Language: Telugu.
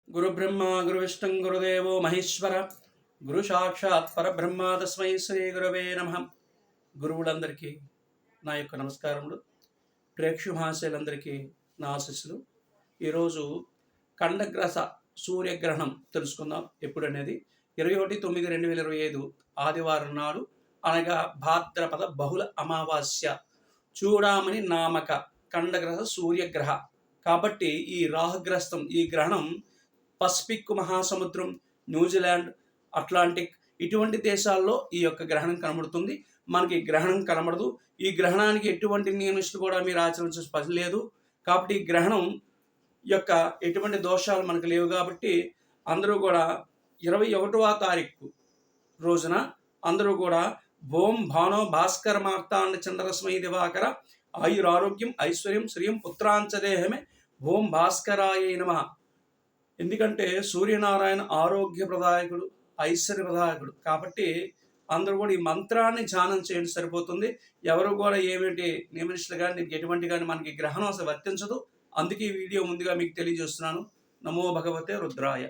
గురుబ్రహ్మ గురువిష్ణు గురుదేవో మహేశ్వర గురు సాక్షాత్ పరబ్రహ్మ తస్మై శ్రీ గురవే నమః. గురువులందరికీ నా యొక్క నమస్కారములు. ప్రేక్షు మహాశయులందరికీ నా ఆశీస్సులు. ఈరోజు ఖండగ్రస సూర్యగ్రహణం తెలుసుకుందాం. ఎప్పుడనేది 21/9/2025 ఆదివారం నాడు, అనగా భాద్రపద బహుళ అమావాస్య చూడామణి నామక ఖండగ్రస సూర్యగ్రహ. కాబట్టి ఈ రాహుగ్రస్తం, ఈ గ్రహణం పసిఫిక్ మహాసముద్రం, న్యూజిలాండ్, అట్లాంటిక్ ఇటువంటి దేశాల్లో ఈ యొక్క గ్రహణం కనబడుతుంది. మనకి గ్రహణం కనబడదు. ఈ గ్రహణానికి ఎటువంటి నియమిస్తులు కూడా మీరు ఆచరించే పని లేదు. కాబట్టి ఈ గ్రహణం యొక్క ఎటువంటి దోషాలు మనకు లేవు. కాబట్టి అందరూ కూడా 21వ తారీఖు రోజున అందరూ కూడా ఓం భానో భాస్కర మార్తాండ చంద్రస్మై దివాకర ఆయురారోగ్యం ఐశ్వర్యం శ్రీయం పుత్రాంచదేహమే ఓం భాస్కరాయ నమః. ఎందుకంటే సూర్యనారాయణ ఆరోగ్య ప్రదాయకుడు, ఐశ్వర్య ప్రదాయకుడు. కాబట్టి అందరూ కూడా ఈ మంత్రాన్ని ధ్యానం చేయండి, సరిపోతుంది. ఎవరు కూడా ఏమిటి నియమనిష్టలు కానీ ఎటువంటి కానీ మనకి గ్రహణం అసలు వర్తించదు. అందుకే ఈ వీడియో ముందుగా మీకు తెలియజేస్తున్నాను. నమో భగవతే రుద్రాయ.